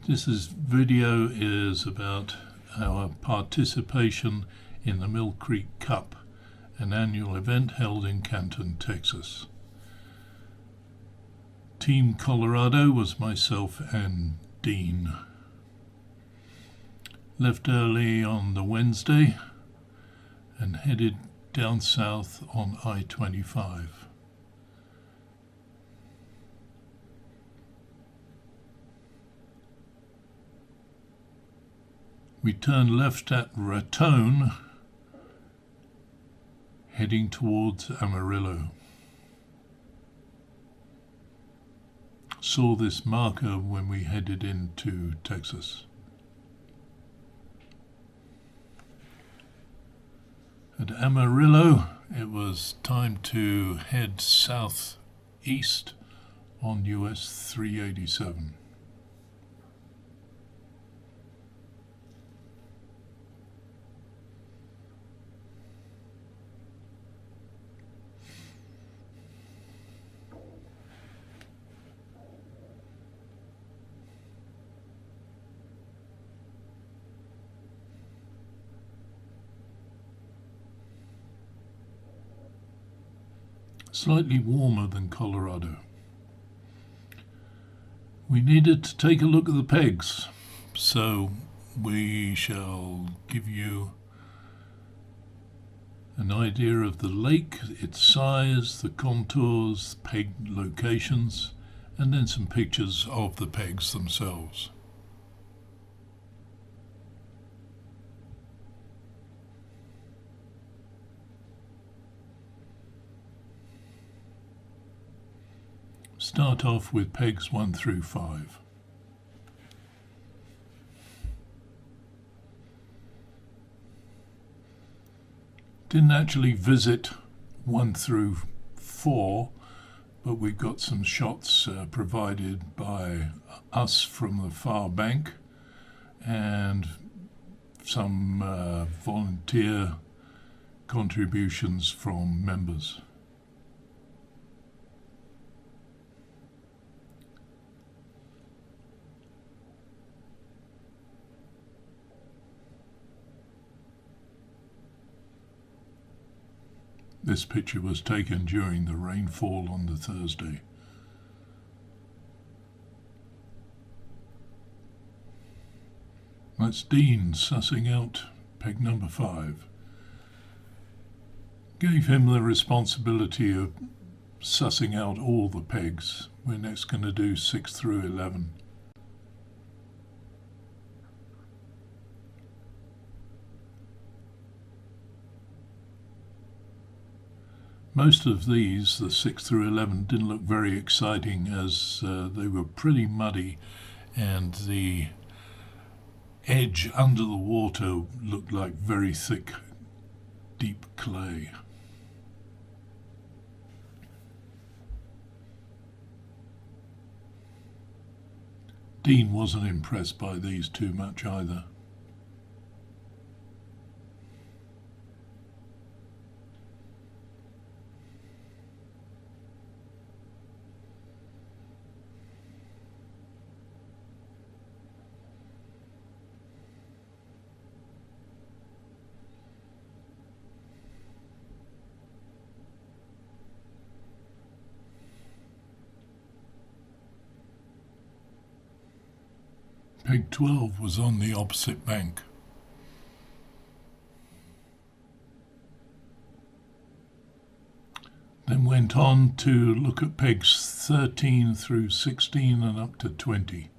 Video is about our participation in the Mill Creek Cup, an annual event held in Canton, Texas. Team Colorado was myself and Dean. Left early on the Wednesday and headed down south on I-25. We turned left at Raton, heading towards Amarillo. Saw this marker when we headed into Texas. At Amarillo, it was time to head southeast on US 387. Slightly warmer than Colorado. We needed to take a look at the pegs, so we shall give you an idea of the lake, its size, the contours, peg locations, and then some pictures of the pegs themselves. Start off with pegs 1 through 5. Didn't actually visit 1 through 4, but we've got some shots provided by us from the far bank and some volunteer contributions from members. This picture was taken during the rainfall on the Thursday. That's Dean sussing out peg number 5. Gave him the responsibility of sussing out all the pegs. We're next going to do 6 through 11. Most of these, the 6 through 11, didn't look very exciting as they were pretty muddy and the edge under the water looked like very thick, deep clay. Dean wasn't impressed by these too much either. Peg 12 was on the opposite bank. Then went on to look at pegs 13 through 16 and up to 20.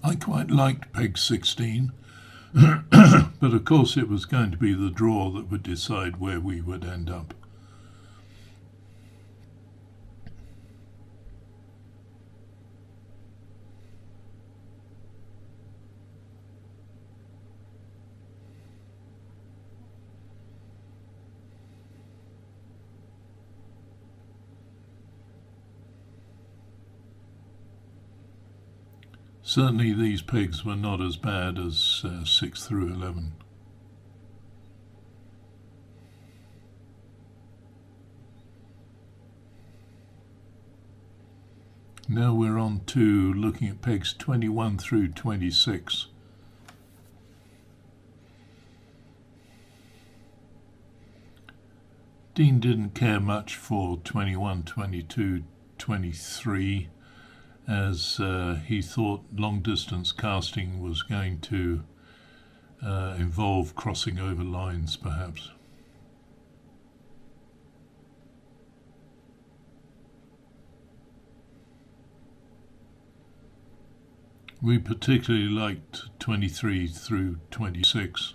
I quite liked peg 16, but of course it was going to be the draw that would decide where we would end up. Certainly these pigs were not as bad as 6 through 11. Now we're on to looking at pegs 21 through 26. Dean didn't care much for 21, 22, 23, as he thought long-distance casting was going to involve crossing over lines, perhaps. We particularly liked 23 through 26.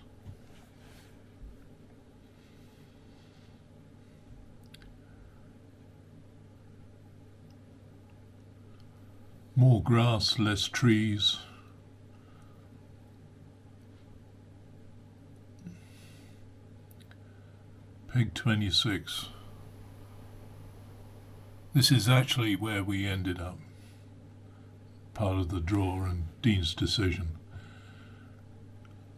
More grass, less trees. Peg 26. This is actually where we ended up. Part of the draw and Dean's decision.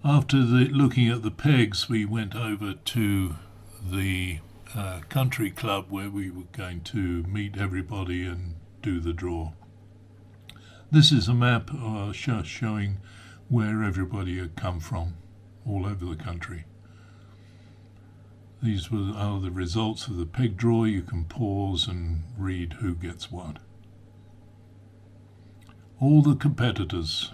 After looking at the pegs, we went over to the country club where we were going to meet everybody and do the draw. This is a map showing where everybody had come from, all over the country. These are the results of the peg draw. You can pause and read who gets what. All the competitors.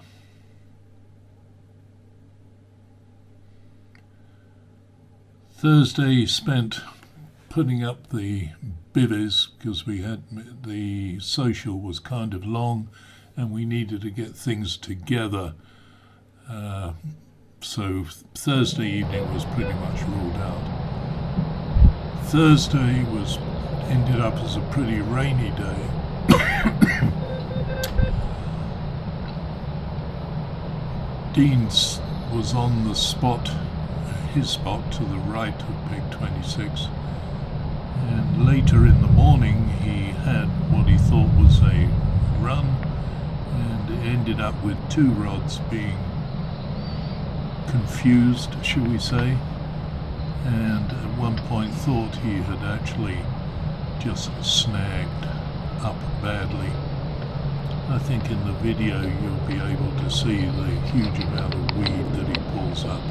Thursday spent putting up the bivvies because we had the social was kind of long and we needed to get things together. So Thursday evening was pretty much ruled out. Thursday ended up as a pretty rainy day. Dean was on the spot, his spot to the right of peg 26, and later in the morning he had what he thought was a run and ended up with 2 rods being confused, shall we say, and at one point thought he had actually just snagged up badly. I think in the video you'll be able to see the huge amount of weed that he pulls up.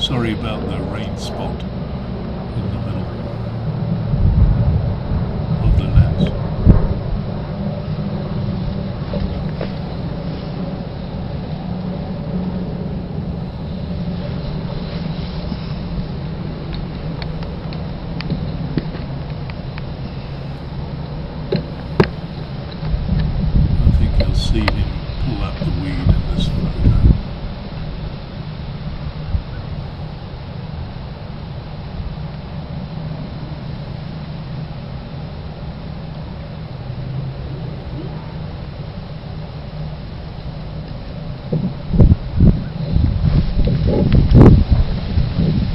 Sorry about the rain spot in the middle of the lens. See him pull up the weed in this photo.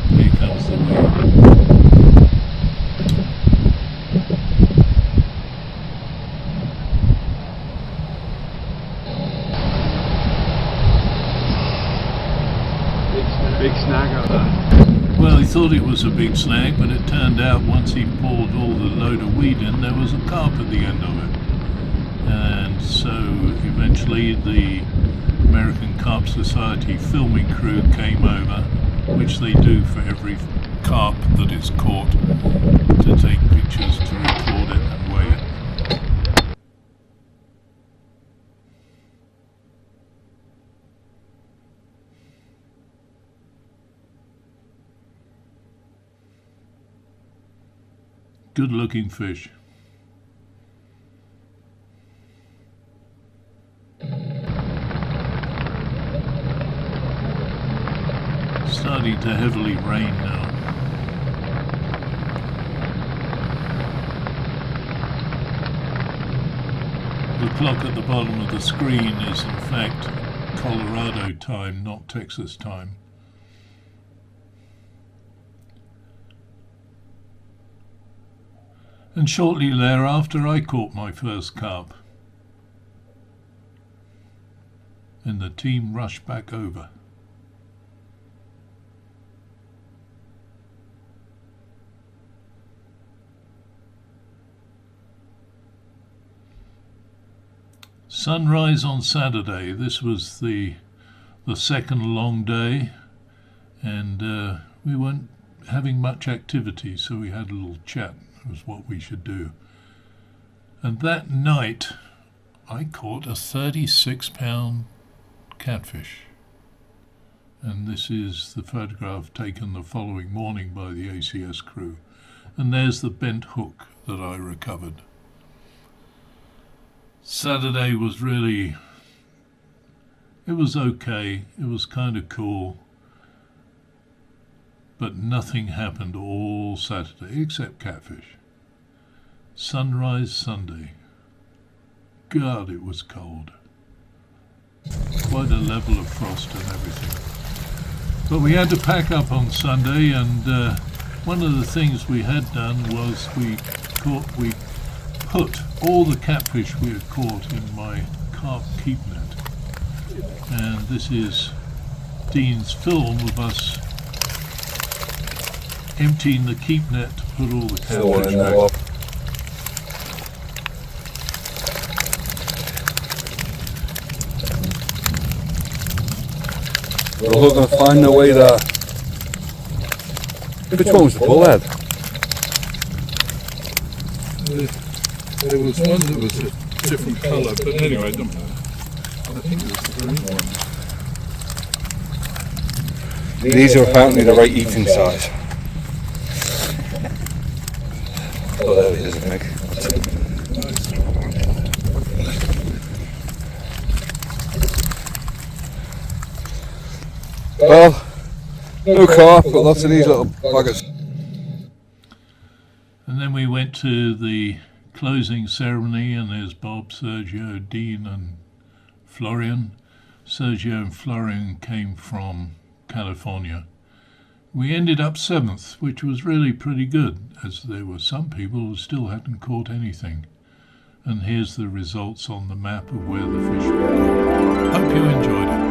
Here comes the weed. Big snag out there. Well, he thought it was a big snag, but it turned out once he poured all the load of weed in, there was a carp at the end of it. And so eventually the American Carp Society filming crew came over, which they do for every carp that is caught, to take pictures, to record it and weigh it. Good looking fish. Starting to heavily rain now. The clock at the bottom of the screen is in fact Colorado time, not Texas time. And shortly thereafter I caught my first carp. And the team rushed back over. Sunrise on Saturday. This was the second long day, and we weren't having much activity, so we had a little chat. It was what we should do. And that night I caught a 36-pound catfish. And this is the photograph taken the following morning by the ACS crew. And there's the bent hook that I recovered. Saturday was really, it was okay. It was kind of cool. But nothing happened all Saturday except catfish. Sunrise Sunday. God, it was cold. Quite a level of frost and everything. But we had to pack up on Sunday, and one of the things we had done was we put all the catfish we had caught in my carp keep net. And this is Dean's film of us emptying the keep net to put all the catfish back. We're looking to find a way to... Which one was the bullhead? There was one that was a different colour, but anyway, it doesn't matter. I think it was the green one. These are apparently the right eating size. Oh, there it is, I think. Well, no carp, but lots of these little buggers. And then we went to the closing ceremony, and there's Bob, Sergio, Dean and Florian. Sergio and Florian came from California. We ended up 7th, which was really pretty good, as there were some people who still hadn't caught anything. And here's the results on the map of where the fish were. Hope you enjoyed it.